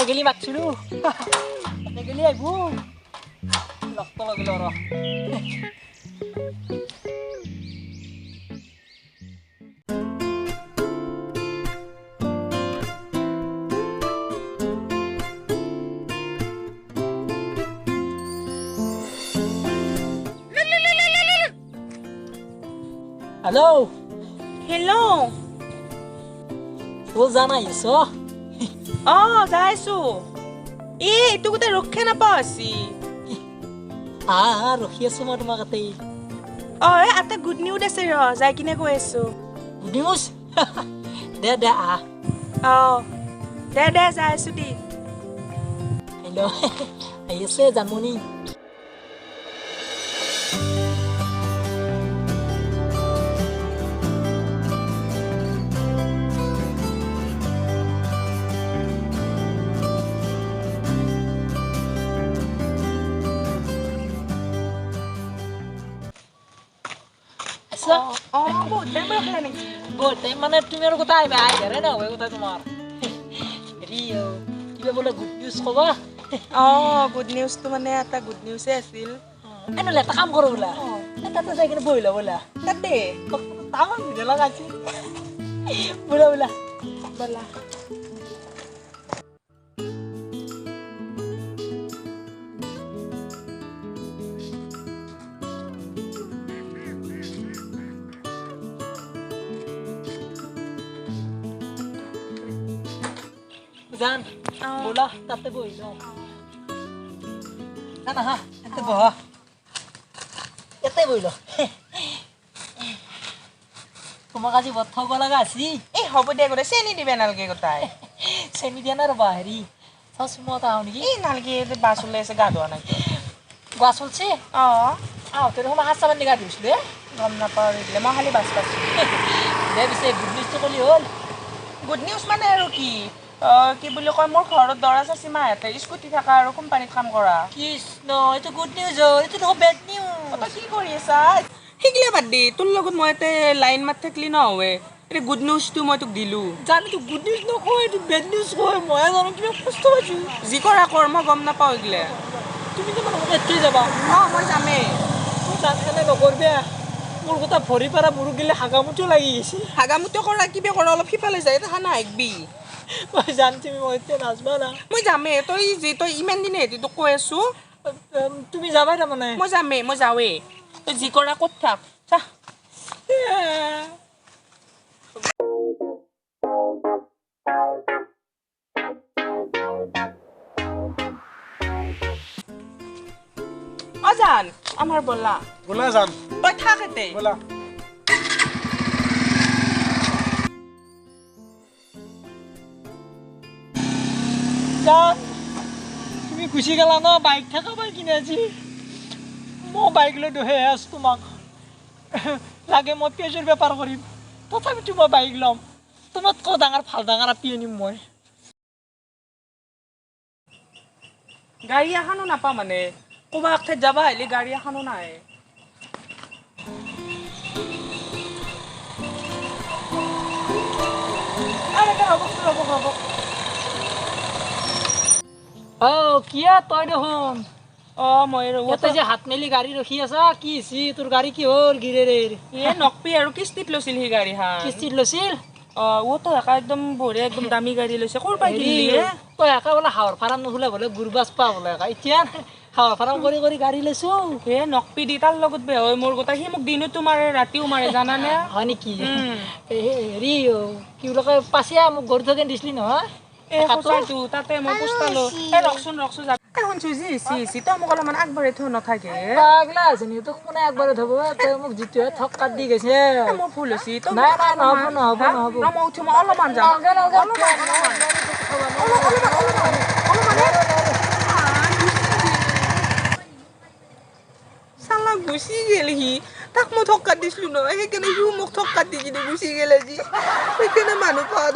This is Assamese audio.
গেলি মাতছিলো তাতে গেলি আহিব ৰক্ত লাগিল ৰ हेलो हेलो बोल जाना यसो যাইছো এইটো গোটেই ৰক্ষে নাপাওঁ আছি ৰখি আছো মই তোমাৰ তাতে এটা গুড নিউজ আছে ৰ যাই কিনে কৈ আছো গুড নিউজ দে দে দে যাই আছো দি হেল্ল' আহি আছে জানমণি বহুত টাইম ৰখিলে নেকি বহুত টাইম মানে তুমি আৰু কথা আহিবা আহিবাৰে নহয় কথা তোমাৰ হেৰি কিবা বোলে গুড নিউজ ক'বা গুড নিউজটো মানে এটা গুড নিউজে আছিল এনেহ'লে এটা কাম কৰোঁ বোলা তাতে যাই কিনে বহি লওঁ বোলা তাতে তামান ভিডিঅ' লগা আছে বোলা বোলা বলা জান বোলা তাতে বহি লওঁ জানা হা ইয়াতে বহ ইয়াতে বহি লওঁ তোমাক আজি বধ থ'ব লগা আছে এই হ'ব দে গোটেই চেনি দিবে নালাগে গোটাই চেনি দিয়া নাই ৰ'বা হেৰি চাওচোন মই এটা আহোঁ নেকি এই নালাগে বাছ ওলাই আছে গা ধোৱা নাই গোৱা চলছে আহোঁতে দেখোন 7 মান গা ধুইছিলোঁ গম নাপাওঁ দিলে মই খালি বাছ পাইছোঁ দে পিছে গুড নিউজটো ক'লি হ'ল গুড নিউজ মানে আৰু কি কি বুলি কয় মোৰ ঘৰত দৰা চাচি মাহঁতে স্কুটি থকা আৰু কোম্পানীত কাম কৰা কৃষ্ণ এইটো গুড নিউজ হ'ল এইটো দেখোন বেড নিউজ তই কি কৰি আছা শিকিলে বাদ দি তোৰ লগত মই ইয়াতে লাইন মাত থাকিলি নহয় এতিয়া গুড নিউজটো মই তোক দিলোঁ জানো গুড নিউজ নকয় এইটো বেড নিউজ কয় মই জানো কিবা কষ্ট পাইছোঁ যি কৰা কৰ মই গম নাপাওঁ এইগিলে তুমি যে মানে এতিয়াই যাবা মই যামেই মই যাম কেনে নকৰিবা মোৰ কথা ভৰি পাৰা মোৰো গিলে হাগামুটিও লাগি গৈছে হাগামুটিও কৰা কিবা কৰা অলপ সিফালে যায় এটা খানা আহিবি মই জান তুমি মই এতিয়া নাচবা না মই যামেই তই ইমান দিনে হেঁতি তোক কৈ আছোঁ তুমি যাবাই তাৰমানে মই যাওঁৱেই তই যি কৰা ক'ত থাক চা জান আমাৰ বলা বলা যাম তই থাক এতে বলা তুমি গুচি গেলা ন বাইক থাকা বাই কিনে আজি মই বাইক লৈ দুহে আছো তোমাক লাগে মই পেজৰ বেপাৰ কৰিম তথাপিতো মই বাইক ল'ম তোমাতকৈ ডাঙৰ ভাল ডাঙৰ আপি আনিম মই গাড়ী এখনো নাপাওঁ মানে ক'ৰবাত ঠাইত যাবা আহিলে গাড়ী এখনো নাহে কিয়া তই দেখোন মই ইয়াতে যে হাত মেলি গাড়ী ৰখি আছা কি হৈছে তোৰ গাড়ী কি হ'ল গিৰেৰেৰ নকপি আৰু কিস্তিত লৈছিল সি গাড়ীখন কিস্তিত লৈছিল তই একা একদম বঢ়িয়া একদম দামী গাড়ী লৈছে ক'ৰ পৰা কিনিলি তই একা বোলে হাঁহৰ ফাৰ্ম নুখোলে বোলে গুৰবাজ পা বোলে একা এতিয়া হাঁহৰ ফাৰ্ম কৰি কৰি গাড়ী লৈছো নকপি দি তাৰ লগত বেয়া হয় মোৰ গোটেই সি মোক দিনতো মাৰে ৰাতিও মাৰে জানানে হয় নেকি হেৰি কি বুলি কয় পাচিয়া মোক গৰু থকেন দিছিলি নহয় তাতে মই পোষ্টালো ৰকচোন শুনছো যি তই মোক অলপমান আগবাঢ়ি থৈ নাথাকে পাগলা এজনী তোক কোনে আগবাঢ়ি থব তই মোক যিটোহে থক কাট দি গৈছে মোৰ ভুল হৈছে নাই নাই নহ'ব নহ'ব নহ'ব মই উঠি মই অলপমান যাম চালা গুচি গেল সি তাক মই থক কাট দিছিলো নহয় সেইকাৰণে সিও মোক থক কাট দি কিনে গুচি গেল আজি সেইকাৰণে মানুহ পোৱা